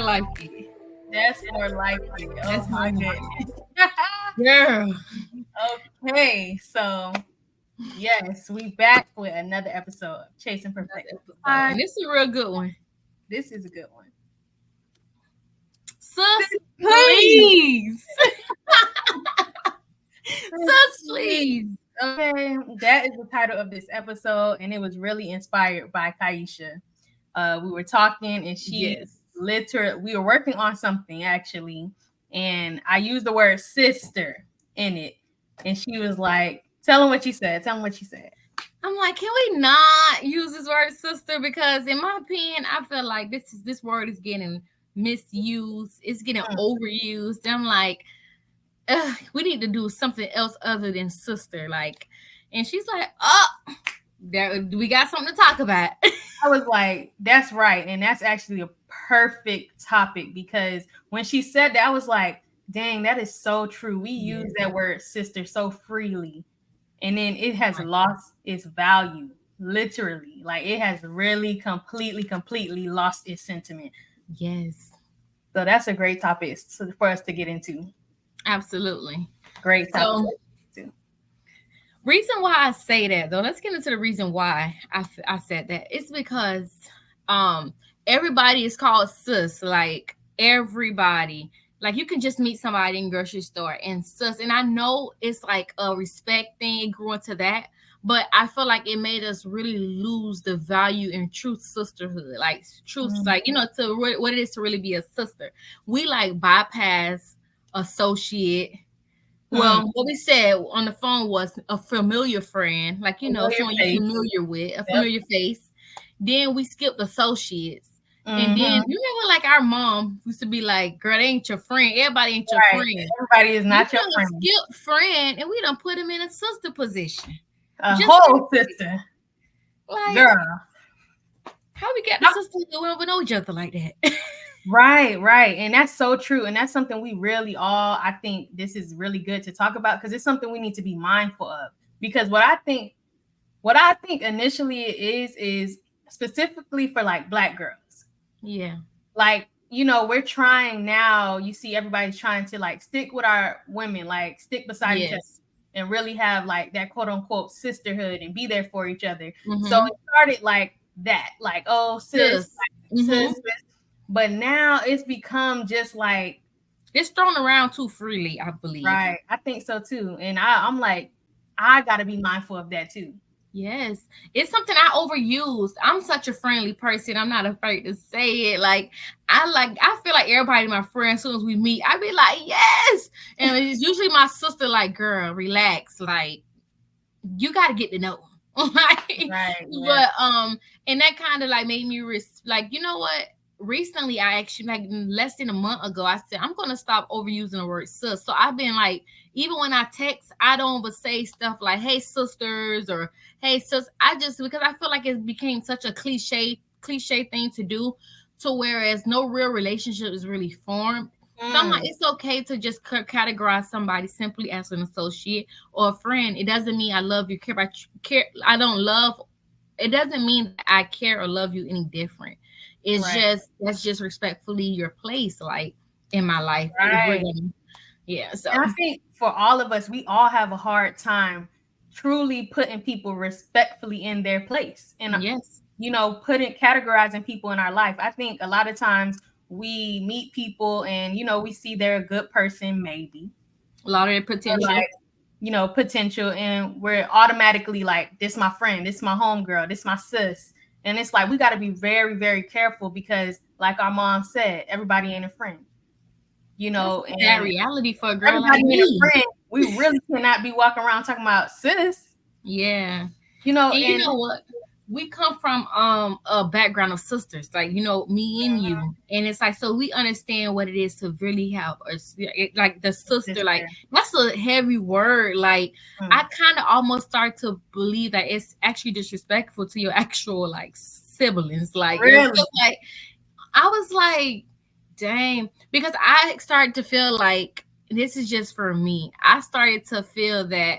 like it. That's more like it. Oh That's my more like goodness. girl. Okay, so yes, we back with another episode of Chasing Another Perfection. episode. And this is a real good one. This is a good one. Sus, Please. please. Sus, please. Okay, that is the title of this episode, and it was really inspired by Kaisha. We were talking, and she literally, we were working on something actually, and I used the word sister in it, and she was like, "Tell him what you said. Tell him what you said." I'm like, can we not use this word sister? Because in my opinion, I feel like this word is getting misused. It's getting overused. I'm like, we need to do something else other than sister. Like, and she's like, oh, we got something to talk about. I was like, that's right. And that's actually a perfect topic, because when she said that, I was like, dang, that is so true. We use that word sister so freely. And then it has lost its value, literally. Like, it has really completely lost its sentiment. Yes. So that's a great topic for us to get into. Absolutely. Great topic. So, reason why I say that, though, let's get into the reason why I said that. It's because everybody is called sis. Like, everybody. Like, you can just meet somebody in the grocery store and sis. And I know it's like a respect thing. It grew into that. But I feel like it made us really lose the value in true sisterhood. Like, truth, like, to what it is to really be a sister. We, like, bypass associate. Well, what we said on the phone was a familiar friend. Like, someone you're familiar with, a familiar face. Then we skipped associates. And then you remember, like, our mom used to be like, "Girl, they ain't your friend. Everybody ain't your friend. Everybody is not your friend." Skip friend, and we done put him in a sister position. Whole sister. Like, girl, how we get the sisters that we don't know each other like that? Right. And that's so true. And that's something we really I think this is really good to talk about, because it's something we need to be mindful of. Because what I think initially it is specifically for like Black girls. Yeah. Like, we're trying now, you see everybody's trying to like stick with our women, like stick beside each other and really have like that quote unquote sisterhood and be there for each other. So it started like that, like, oh, sis. But now it's become just like, it's thrown around too freely, I believe. Right. I think so too. And I'm like, I got to be mindful of that too. Yes. It's something I overused. I'm such a friendly person. I'm not afraid to say it. Like, I feel like everybody my friend, as soon as we meet, I be like, yes. And it's usually my sister, like, girl, relax. Like, you got to get to know. Right. But, and that kind of like made me, like, you know what? Recently, I actually, like less than a month ago, I said, I'm going to stop overusing the word sis. So I've been like, even when I text, I don't but say stuff like, hey, sisters, or hey, sis. Because I feel like it became such a cliche thing to do, to whereas no real relationship is really formed. So I'm like, it's okay to just categorize somebody simply as an associate or a friend. It doesn't mean I love you, care. I don't love. It doesn't mean I care or love you any different. It's just, that's just respectfully your place, like, in my life. Right. Yeah. So and I think for all of us, we all have a hard time truly putting people respectfully in their place. And categorizing people in our life. I think a lot of times we meet people and we see they're a good person, maybe. A lot of their potential. Like, potential, and we're automatically like, this my friend, this my homegirl, this my sis. And it's like, we got to be very, very careful, because like our mom said, everybody ain't a friend. And that reality for a girl like me. A friend, we really cannot be walking around talking about sis. Yeah. And you know what? We come from a background of sisters, like, me and you. And it's like, so we understand what it is to really have like the sister. Like, that's a heavy word. Like, I kind of almost start to believe that it's actually disrespectful to your actual like siblings. Like, really? Like, I was like, dang, because I started to feel like, this is just for me, I started to feel that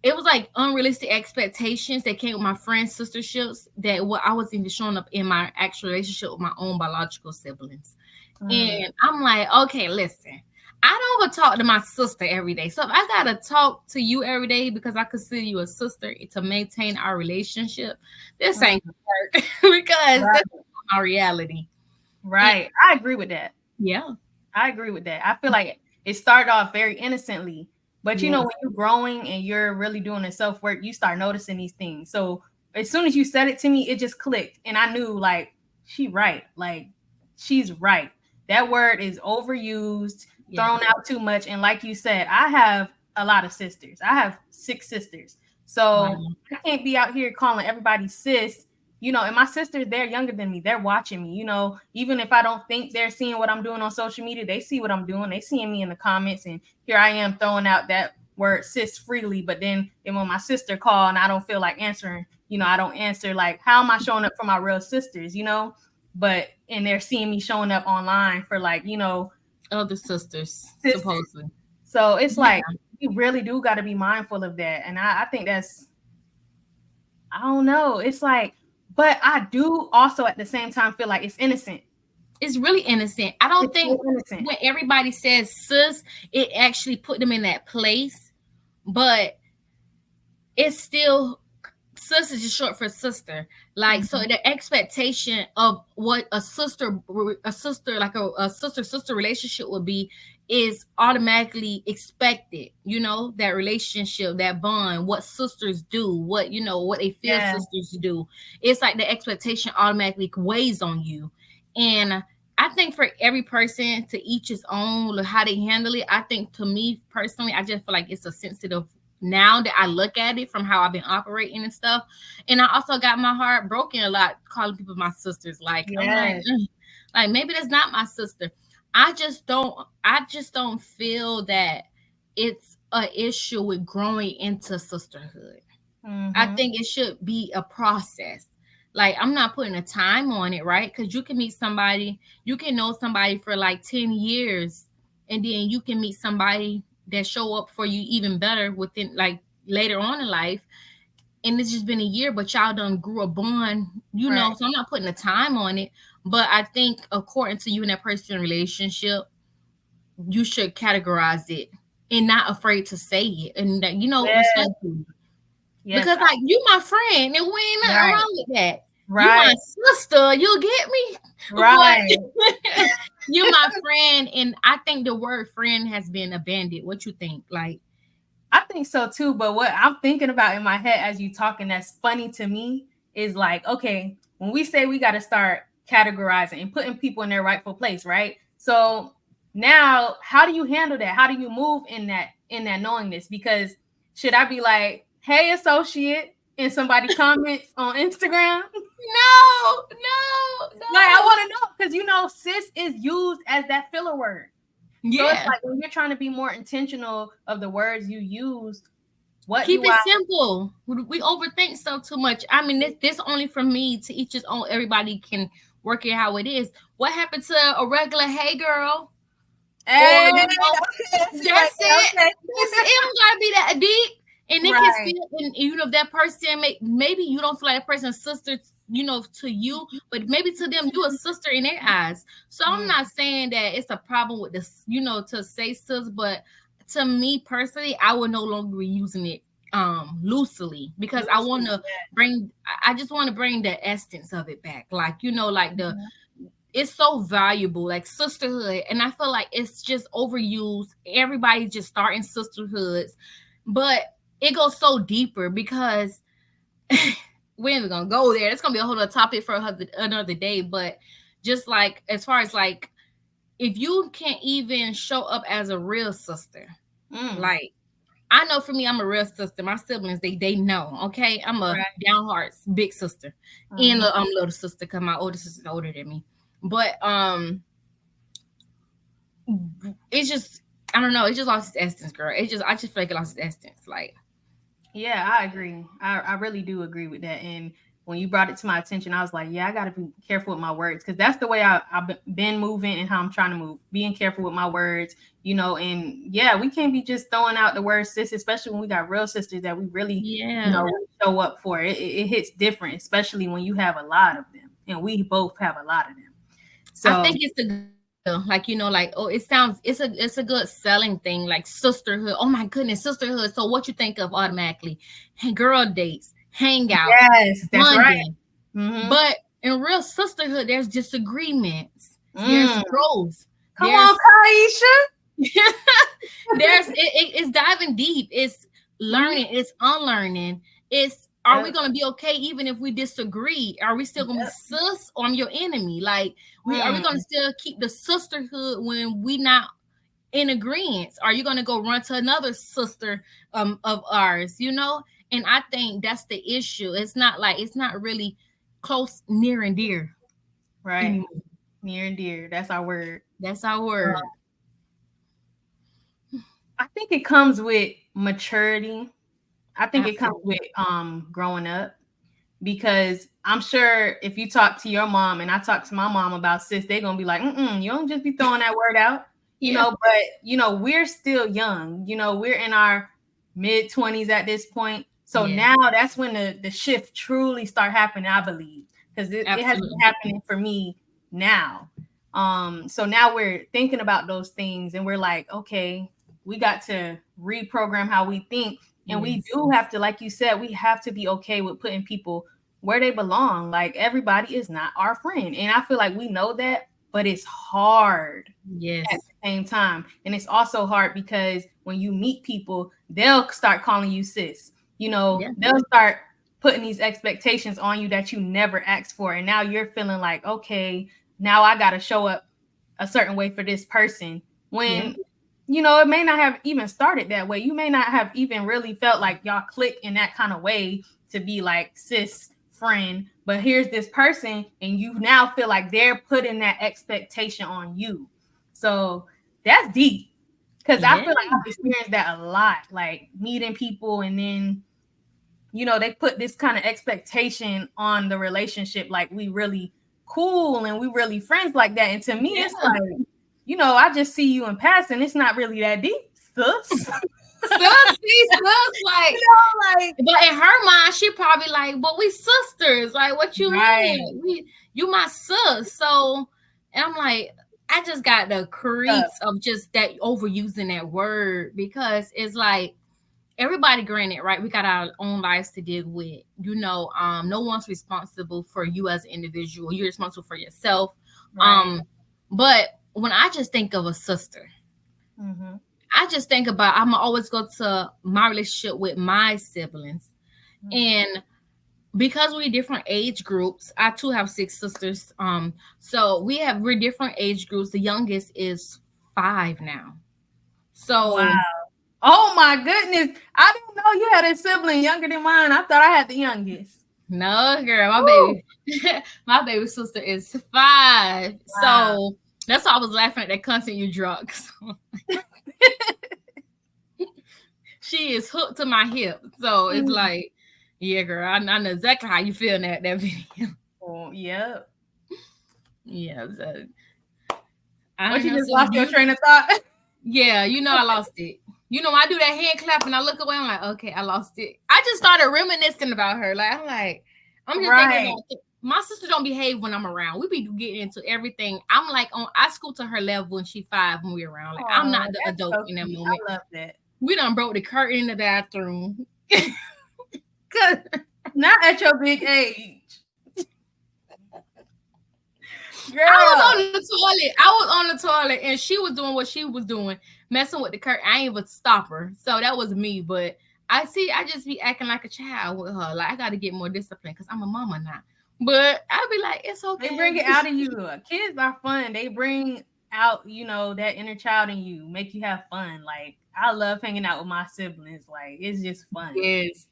it was like unrealistic expectations that came with my friends' sisterships that what I wasn't even showing up in my actual relationship with my own biological siblings. And I'm like, okay, listen, I don't talk to my sister every day. So if I gotta talk to you every day because I consider you a sister to maintain our relationship, this ain't gonna work because Right. that's not my reality. And Right. I agree with that. yeah, I agree with that. I feel like it started off very innocently, but yeah, when you're growing and you're really doing the self work, you start noticing these things. So as soon as you said it to me, it just clicked, and I knew like she right, like she's right. That word is overused, thrown yes. out too much, and like you said, I have a lot of sisters. I have 6 sisters, so Wow. I can't be out here calling everybody sis. And my sisters, they're younger than me. They're watching me. Even if I don't think they're seeing what I'm doing on social media, they see what I'm doing. They seeing me in the comments, and here I am throwing out that word sis freely. But then when my sister call and I don't feel like answering, I don't answer. Like, how am I showing up for my real sisters? But and they're seeing me showing up online for like, Other sisters, sisters. supposedly. So it's Yeah. like you really do got to be mindful of that. And I think that's, I don't know. It's like, but I do also at the same time feel like it's innocent. It's really innocent. I don't It's so think innocent. when everybody says sis, it actually put them in that place, but it's still sis is just short for sister. Like, so Mhm. the expectation of what a sister like a sister relationship would be is automatically expected. That relationship, that bond, what sisters do, what they feel Yeah. sisters do. It's like the expectation automatically weighs on you. And I think for every person to each his own, like how they handle it. I think, to me personally, I just feel like it's a sensitive, now that I look at it from how I've been operating and stuff. And I also got my heart broken a lot calling people my sisters. Like, I'm like, Yes. "Ugh." Like, maybe that's not my sister. I just don't feel that it's a issue with growing into sisterhood. I Mm-hmm. think it should be a process. Like, I'm not putting a time on it, right? Because you can meet somebody, you can know somebody for like 10 years, and then you can meet somebody that show up for you even better within, like, later on in life. And it's just been a year, but y'all done grew a bond. Right. So I'm not putting a time on it. But I think according to you and that person relationship, you should categorize it and not afraid to say it, and that, Yes. respectfully. Yes. Because, like, you my friend, and we ain't nothing Right. wrong with that. You my Right. sister, you get me? Right. But you my friend, and I think the word friend has been abandoned. What you think? Like, I think so too. But what I'm thinking about in my head as you talking that's funny to me is like, okay, when we say we got to start categorizing and putting people in their rightful place, right? So now, how do you handle that? How do you move in that knowingness? Because should I be like, "Hey, associate," and somebody comments on Instagram? no, no, Like, I no. want to know because sis is used as that filler word. So it's Yeah. like when you're trying to be more intentional of the words you use, what Keep do I? it simple. We overthink stuff too much. I mean, this only from me, to each his own. Everybody can work it how it is. What happened to a regular hey girl? Or, Hey, okay, see right that's there, it. okay. That's it. It don't gotta be that deep. And it can Right. still, and if that person maybe you don't feel like that person's sister, to you, but maybe to them you a sister in their eyes. So I'm Mm, not saying that it's a problem with this, to say sis, but to me personally, I would no longer be using it loosely, because I want loosely, to bring, I just want to bring the essence of it back, like, like the, yeah. it's so valuable, like sisterhood. And I feel like it's just overused. Everybody's just starting sisterhoods, but it goes so deeper, because we ain't even gonna go there. It's gonna be a whole other topic for another day. But just like, as far as like, if you can't even show up as a real sister, Mm, like, I know for me, I'm a real sister. My siblings, they know. Okay, I'm a right. down hearts big sister, and Mhm. little sister, because my older sister's older than me. But it's just, I don't know. It just lost its essence, girl. I just feel like it lost its essence. Like, Yeah, I agree. I really do agree with that. And when you brought it to my attention, I was like, yeah, I got to be careful with my words, because that's the way I've been moving and how I'm trying to move, being careful with my words, you know. And yeah, we can't be just throwing out the word sis, especially when we got real sisters that we really, you know, show up for. It hits different, especially when you have a lot of them, and we both have a lot of them. So I think it's like, you know, like, oh, it's a good selling thing, like sisterhood. Oh my goodness, sisterhood. So what you think of automatically? Hey, girl dates, hang out. Yes, that's right. But in real sisterhood, there's disagreements. There's growth. Come on, Kaisha. It's diving deep. It's learning. It's unlearning. It's, are we gonna be okay even if we disagree? Are we still gonna be sis, or I'm your enemy? Like, are we gonna still keep the sisterhood when we not in agreement? Are you gonna go run to another sister of ours? You know, and I think that's the issue. It's not really close, near and dear. Right. Anymore. Near and dear. That's our word. That's our word. I think it comes with maturity. I think it comes with growing up, because I'm sure if you talk to your mom and I talk to my mom about sis, they're gonna be like, you don't just be throwing that word out, you know. But you know, we're still young, you know, we're in our mid-20s at this point. So now that's when the shift truly start happening, I believe, because it has been happening for me now. So now we're thinking about those things, and we're like, okay, we got to reprogram how we think. And we do have to, like you said, we have to be okay with putting people where they belong. Like, everybody is not our friend. And I feel like we know that, but it's hard at the same time. And it's also hard because when you meet people, they'll start calling you sis. You know, they'll start putting these expectations on you that you never asked for. And now you're feeling like, okay, now I got to show up a certain way for this person, when you know, it may not have even started that way. You may not have even really felt like y'all click in that kind of way to be like sis friend, but here's this person and you now feel like they're putting that expectation on you. So that's deep, because I feel like I've experienced that a lot, like meeting people and then, you know, they put this kind of expectation on the relationship, like we really cool and we really friends like that. And to me, it's like, you know, I just see you in passing. It's not really that deep, sus. Like, you know, like, but in her mind, she probably like, but we sisters. Like, what you mean? You my sis. So, and I'm like, I just got the creeps of just that overusing that word, because it's like, everybody, granted, right? We got our own lives to deal with. You know, no one's responsible for you as an individual. You're responsible for yourself. But when I just think of a sister, I just think about, I'm always go to my relationship with my siblings. And because we're different age groups, I too have 6 sisters. So we're different age groups. The youngest is 5 now. So wow. Oh my goodness. I didn't know you had a sibling younger than mine. I thought I had the youngest. No, girl, my baby sister is 5. Wow. So that's why I was laughing at that content you dropped. She is hooked to my hip. So it's like, yeah, girl, I know exactly how you feel in that video. Oh, yeah. Yeah. So, what, you just lost your train of thought? Yeah, you know, I lost it. You know, I do that hand clap and I look away. I'm like, okay, I lost it. I just started reminiscing about her. Like, I'm just thinking, my sister don't behave when I'm around. We be getting into everything. I'm like, I school to her level and she 5 when we're around. Like, I'm not the adult in that moment. I love that. We done broke the curtain in the bathroom. Not at your big age. Girl. I was on the toilet and she was doing what she was doing, messing with the curtain. I ain't even stop her. So that was me. But I just be acting like a child with her. Like, I got to get more discipline because I'm a mama now. But I'll be like, it's okay. They bring it out of you. Kids are fun. They bring out, you know, that inner child in you, make you have fun. Like, I love hanging out with my siblings. Like, it's just fun. Yes.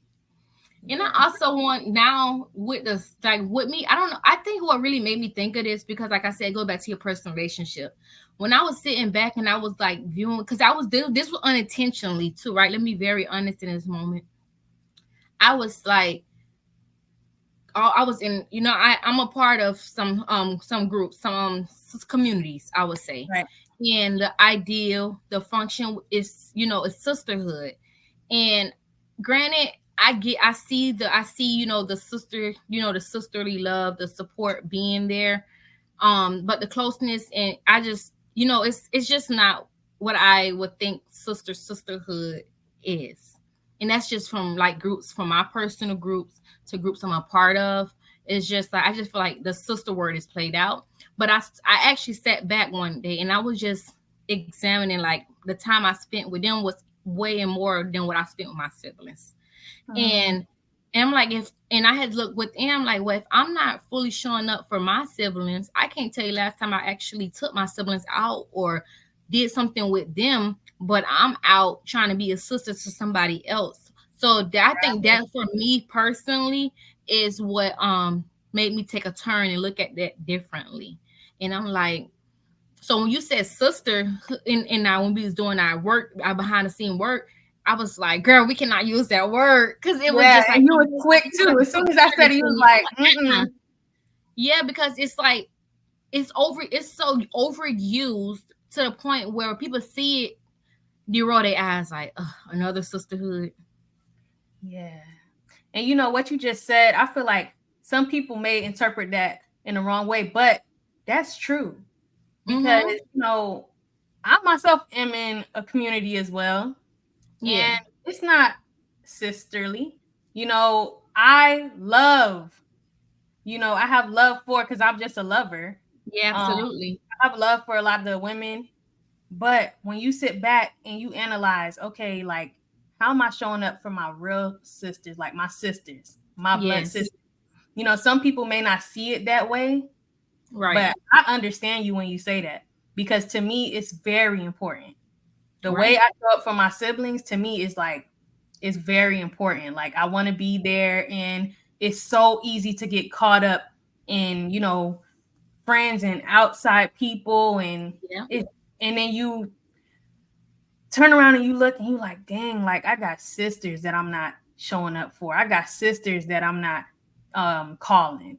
And I also want now with this, like with me, I don't know. I think what really made me think of this, because like I said, go back to your personal relationship. When I was sitting back and I was like viewing, because this was unintentionally too, right? Let me be very honest in this moment. I was like, I was in, I'm a part of some groups, communities, I would say. Right. And the ideal, the function is, it's sisterhood. And granted, I see, the sister, the sisterly love, the support being there. But the closeness, and I just, it's just not what I would think sisterhood is. And that's just from like groups, from my personal groups to groups I'm a part of. It's just like I just feel like the sister word is played out. But I actually sat back one day and I was just examining, like, the time I spent with them was way more than what I spent with my siblings. And I'm like, and I had looked within, I'm like, well, if I'm not fully showing up for my siblings, I can't tell you last time I actually took my siblings out or did something with them, but I'm out trying to be a sister to somebody else. So I think that for me personally is what made me take a turn and look at that differently. And I'm like, so when you said sister, and now when we was doing our work, our behind the scene work, I was like, girl, we cannot use that word, because it was just like, you were quick too. As soon as I said it, you was like, yeah, because it's like it's so overused to the point where people see it, they roll their eyes like, another sisterhood. Yeah. And you know what you just said, I feel like some people may interpret that in the wrong way, but that's true. Because I myself am in a community as well. Yeah. And it's not sisterly. I love, I have love for, because I'm just a lover. Yeah, absolutely. I have love for a lot of the women. But when you sit back and you analyze, okay, like, how am I showing up for my real sisters, like my sisters, my blood sisters? Some people may not see it that way. Right. But I understand you when you say that, because to me, it's very important. The way I show up for my siblings, to me, is like, it's very important. Like, I want to be there, and it's so easy to get caught up in, friends and outside people, and and then you turn around and you look and you like, dang, like, I got sisters that I'm not showing up for. I got sisters that I'm not calling.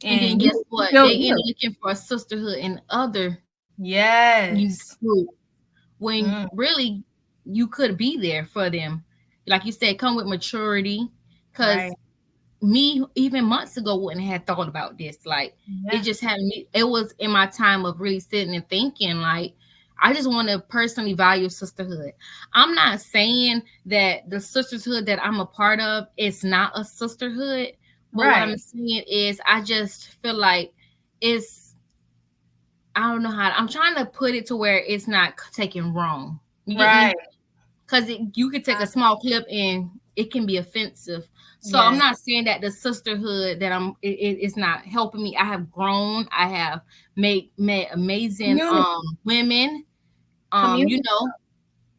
And then guess what? They end up looking for a sisterhood in other group, when really you could be there for them. Like you said, come with maturity. Because me, even months ago, wouldn't have thought about this. Like, it just had me. It was in my time of really sitting and thinking, like, I just want to personally value sisterhood. I'm not saying that the sisterhood that I'm a part of is not a sisterhood. But what I'm saying is, I just feel like I don't know how, I'm trying to put it to where it's not taken wrong. Because you could take a small clip and it can be offensive. So I'm not saying that the sisterhood that it's not helping me. I have grown. I have met amazing women.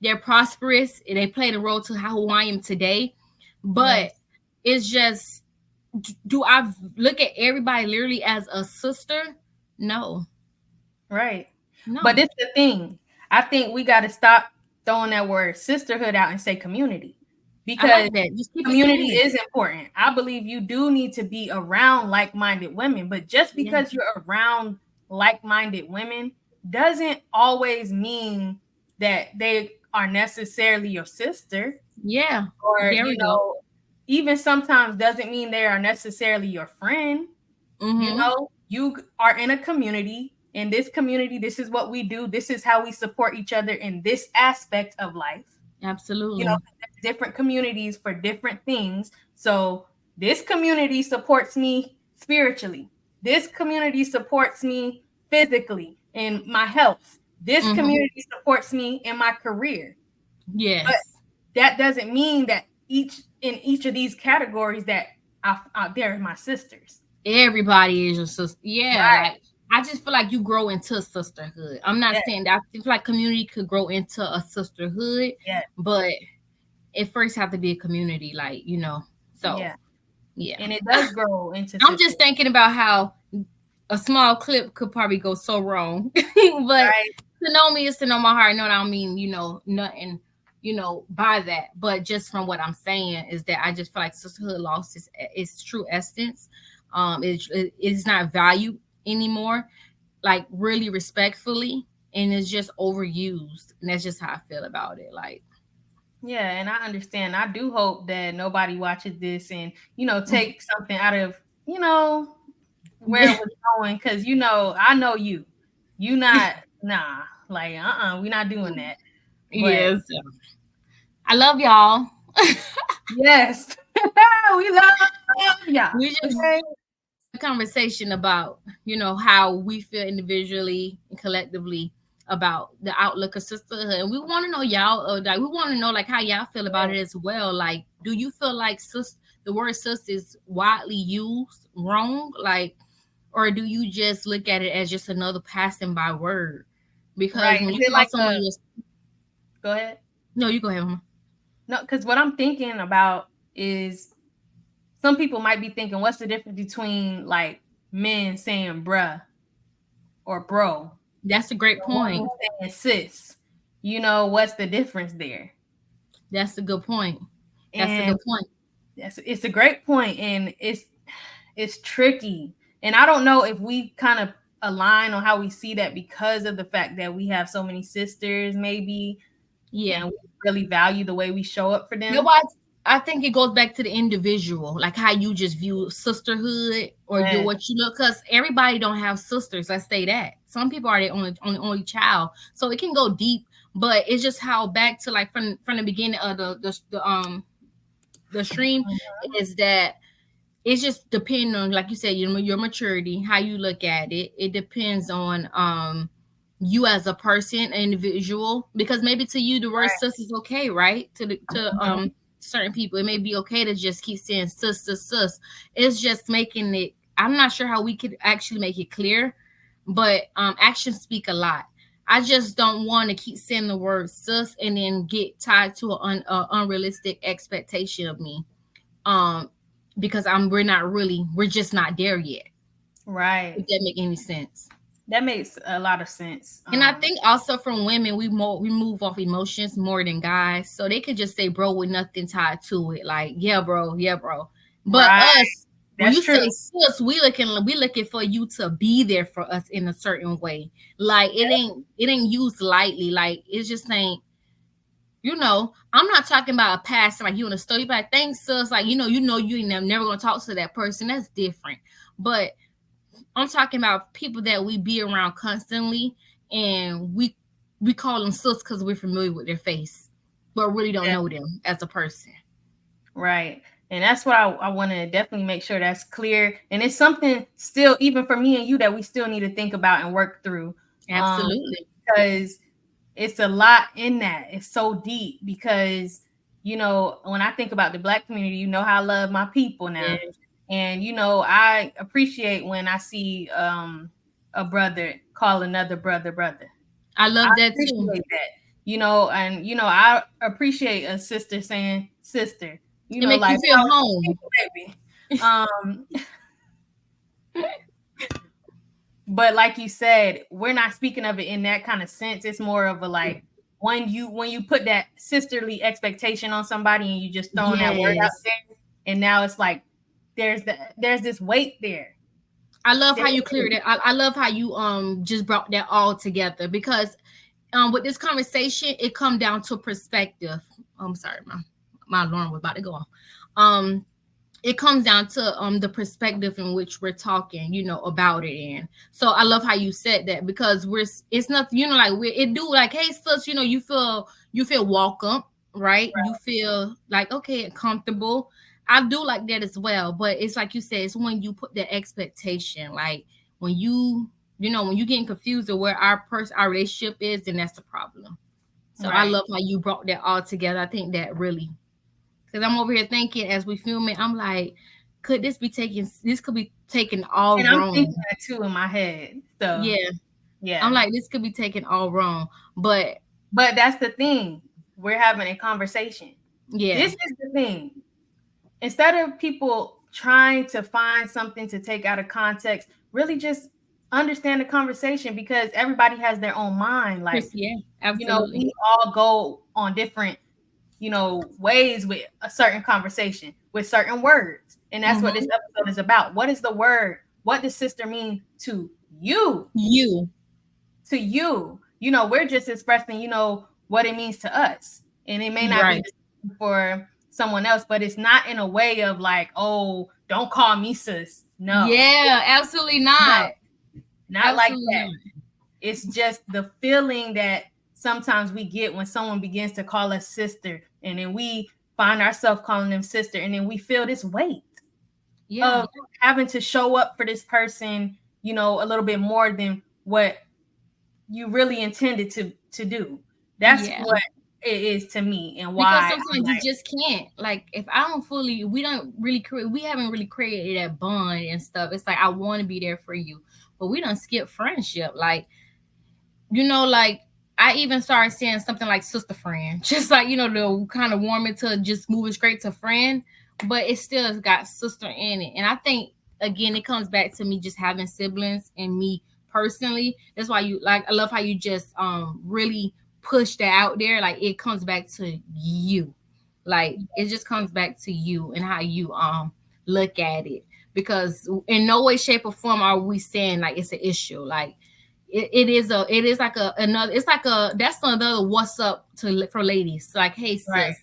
They're prosperous. They played a role to who I am today. But it's just, do I look at everybody literally as a sister? No. Right. No. But it's the thing. I think we got to stop throwing that word sisterhood out and say community, because community is important. I believe you do need to be around like-minded women, but just because you're around like-minded women doesn't always mean that they are necessarily your sister. Yeah. Or, even sometimes doesn't mean they are necessarily your friend. You are in a community. In this community, this is what we do. This is how we support each other in this aspect of life. Absolutely. Different communities for different things. So this community supports me spiritually. This community supports me physically in my health. This community supports me in my career. Yes. But that doesn't mean that in each of these categories that they're my sisters. Everybody is your sister. Yeah. Like, I just feel like you grow into sisterhood. I'm not saying that. I feel like community could grow into a sisterhood, but it first have to be a community, like, so and it does grow into I'm just thinking about how a small clip could probably go so wrong. But to know me is to know my heart. No, I don't mean, nothing, by that. But just from what I'm saying is that I just feel like sisterhood lost its true essence. It's not valued anymore, like really respectfully, and it's just overused. And that's just how I feel about it. Like, Yeah, and I understand. I do hope that nobody watches this and, take something out of, where it was going. Cause I know you. You not, nah, like, we're not doing that. But yes, I love y'all. yes, we love y'all. We just Okay. a conversation about how we feel individually and collectively about the outlook of sisterhood, and we want to know y'all, like we want to know like how y'all feel about it as well. Like, do you feel like the word sis is widely used wrong, like, or do you just look at it as just another passing by word? Because Right. when Is you it call like someone go ahead. no, you go ahead, Mama. No, because what I'm thinking about is some people might be thinking, what's the difference between like men saying bruh or bro? That's a great point. Women saying sis. What's the difference there? That's a good point. That's a And good point. it's a great point, and it's tricky. And I don't know if we kind of align on how we see that because of the fact that we have so many sisters, maybe, Yeah. and we really value the way we show up for them. You know what? I think it goes back to the individual, like how you just view sisterhood or what you look. Because everybody don't have sisters. Let's say that some people are their only child, so it can go deep. But it's just how back to like from the beginning of the stream is that it's just depending on, like you said, your maturity, how you look at it. It depends on you as a person, an individual, because maybe to you the word sis is okay, right? To certain people, it may be okay to just keep saying sis, sis, sis. It's just making it. I'm not sure how we could actually make it clear, but actions speak a lot. I just don't want to keep saying the word sis and then get tied to an unrealistic expectation of me. Because we're just not there yet. Right. If that make any sense. That makes a lot of sense. And I think also from women, we move off emotions more than guys. So they could just say bro with nothing tied to it. Like, yeah, bro. But us, when you say sis, we looking for you to be there for us in a certain way. Like it ain't used lightly. Like it's just ain't. I'm not talking about a past, like you in a story, you like, thanks, sis. Like, you ain't never gonna talk to that person. That's different. But I'm talking about people that we be around constantly, and we call them sis because we're familiar with their face, but really don't know them as a person. Right. And that's what I want to definitely make sure that's clear. And it's something still, even for me and you, that we still need to think about and work through. Absolutely. Because it's a lot in that. It's so deep because, when I think about the Black community, how I love my people now. Yes. And, I appreciate when I see a brother call another brother. I love that too. That. And, I appreciate a sister saying sister. It make like, you feel home. Baby. But like you said, we're not speaking of it in that kind of sense. It's more of a like when you put that sisterly expectation on somebody and you just throwing that word out there, and now it's like there's this weight there. I love how you cleared it. I love how you just brought that all together, because with this conversation, it come down to perspective. I'm sorry, my alarm was about to go off. It comes down to the perspective in which we're talking, about it in. So I love how you said that, because it's nothing, like hey sis, you feel welcome, right? You feel like okay, comfortable. I do like that as well, but it's like you said, it's when you put the expectation, like when when you're getting confused of where our relationship is, then that's the problem. So I love how you brought that all together. I think that really. Because I'm over here thinking as we film it, I'm like, this could be taken all and wrong. I'm thinking that too in my head. So yeah. I'm like, this could be taken all wrong. But that's the thing. We're having a conversation. Yeah. This is the thing. Instead of people trying to find something to take out of context, really just understand the conversation, because everybody has their own mind. Like, yeah, absolutely. We all go on different ways with a certain conversation, with certain words. And that's what this episode is about. What is the word? What does sister mean to you? To you. We're just expressing, what it means to us. And it may not be for someone else, but it's not in a way of like, oh, don't call me sis. No. Yeah, absolutely not. No, not absolutely like that. Not. It's just the feeling that sometimes we get when someone begins to call us sister, and then we find ourselves calling them sister, and then we feel this weight of having to show up for this person, a little bit more than what you really intended to do. That's what it is to me, and why. Because sometimes you just can't. Like, if I don't we haven't really created that bond and stuff. It's like, I want to be there for you, but we don't skip friendship. Like, like, I even started saying something like sister friend, just like, to kind of warm it to just moving straight to friend, but it still has got sister in it. And I think, again, it comes back to me just having siblings and me personally. That's why I love how you just really push that out there. Like, it comes back to you. Like, it just comes back to you and how you look at it. Because in no way, shape, or form are we saying like it's an issue. Like, that's another what's up for ladies. So, like, hey sis.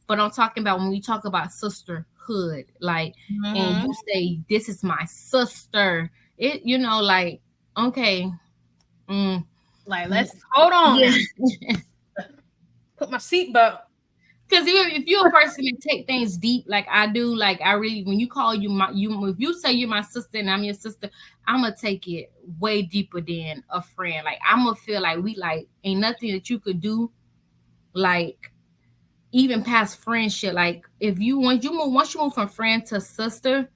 But I'm talking about when we talk about sisterhood, like, and you say, this is my sister. It, like, okay. Like, let's hold on. Put my seatbelt. Because if you're a person that take things deep, like I do, like I really, when you call if you say you're my sister and I'm your sister, I'm gonna take it way deeper than a friend. Like, I'm gonna feel like ain't nothing that you could do, like, even past friendship. Like, once you move from friend to sister,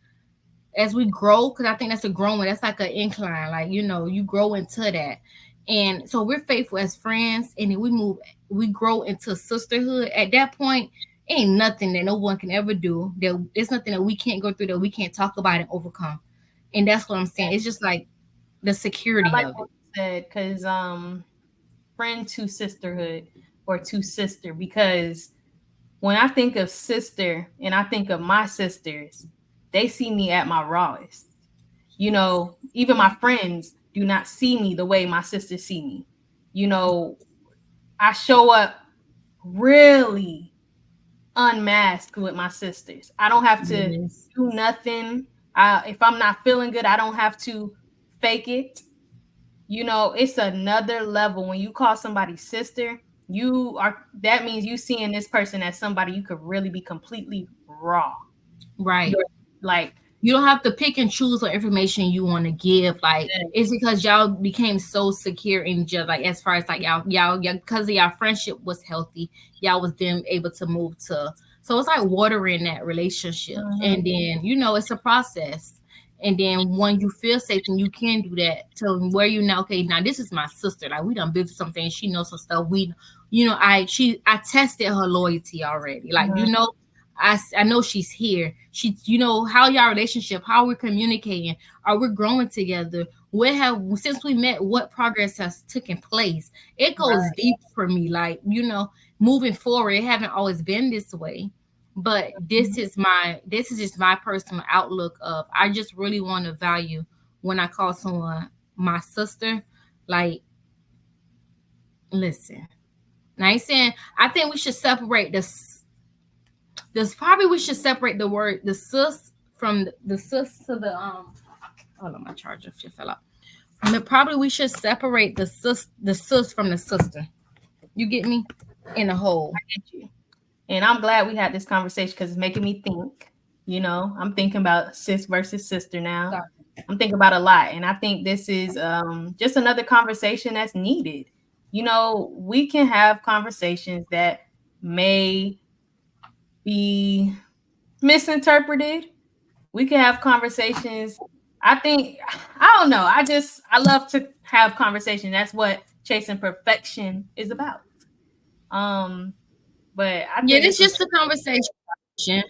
as we grow, because I think that's that's like an incline. Like, you grow into that. And so we're faithful as friends, and then we grow into sisterhood. At that point, ain't nothing that no one can ever do. There's nothing that we can't go through, that we can't talk about and overcome. And that's what I'm saying. It's just like the security of it. What you said, because friend to sisterhood, or to sister, because when I think of sister and I think of my sisters, they see me at my rawest. Even my friends do not see me the way my sisters see me. I show up really unmasked with my sisters. I don't have to do nothing. If I'm not feeling good, I don't have to fake it. It's another level. When you call somebody sister, that means you seeing this person as somebody you could really be completely raw. Right. Like, you don't have to pick and choose what information you want to give. Like, it's because y'all became so secure in each other. Like, as far as like y'all because of y'all friendship was healthy, y'all was then able to move to. So it's like watering that relationship, and then it's a process. And then when you feel safe, and you can do that to where now, okay, now this is my sister. Like, we done built something. She knows some stuff. I tested her loyalty already. Like, I know she's here. How y'all relationship, how we're communicating, are we growing together? Since we met, what progress has taken place? It goes deep for me. Like, moving forward, it haven't always been this way, but this is just my personal outlook of, I just really want to value when I call someone my sister. Like, listen, now I'm saying, I think we should separate we should separate the word the sis from the sis to the hold on, my charger just fell out. Probably we should separate the sis from the sister. You get me? In a whole. I get you. And I'm glad we had this conversation, because it's making me think. I'm thinking about sis versus sister now. Sorry. I'm thinking about a lot, and I think this is just another conversation that's needed. We can have conversations that may be misinterpreted. We can have conversations. I don't know. I love to have conversation. That's what Chasing Perfection is about. But I think it's just a conversation.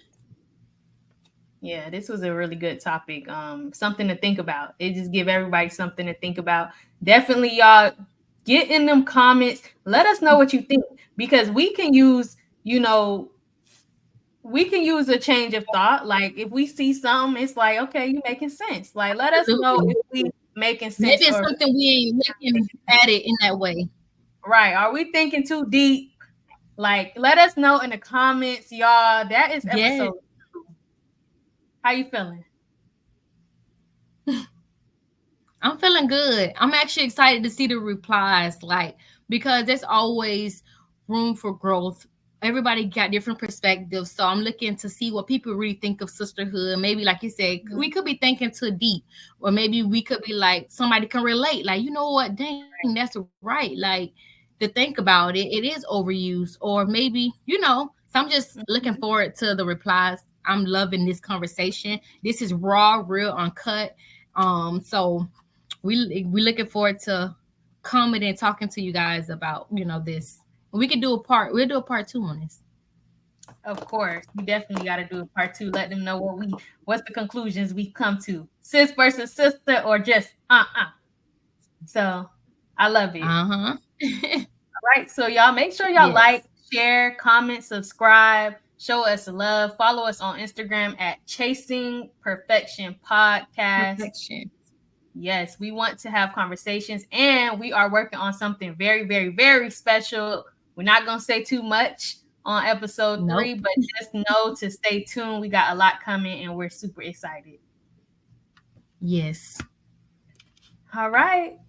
Yeah, this was a really good topic. Something to think about. It just give everybody something to think about. Definitely, y'all get in them comments. Let us know what you think, because we can use you know, we can use a change of thought. Like if we see something, it's like, okay, you making sense. Like let us know Absolutely. if we making Maybe sense it's or something we ain't looking at it in that way. right. Are we thinking too deep? Like let us know in the comments, y'all. That is Yeah. episode 2. How you feeling? I'm feeling good. I'm actually excited to see the replies, like, because there's always room for growth. Everybody got different perspectives. So I'm looking to see what people really think of sisterhood. Maybe, like you said, we could be thinking too deep, or maybe we could be like, somebody can relate. Like, you know what? Dang, that's right. Like, to think about it, it is overused. Or maybe, so I'm just looking forward to the replies. I'm loving this conversation. This is raw, real, uncut. So we looking forward to coming and talking to you guys about this. We can do a part. We'll do a part 2 on this. Of course, we definitely got to do a part 2. Let them know what's the conclusions we come to, sis versus sister, or just So, I love it. Uh-huh. All right, so y'all make sure y'all like, Yes. share, comment, subscribe, show us love, follow us on Instagram at Chasing Perfection Podcast. Perfection. Yes, we want to have conversations, and we are working on something very, very, very special. We're not going to say too much on episode 3, Nope. but just know to stay tuned. We got a lot coming, and we're super excited. Yes. All right.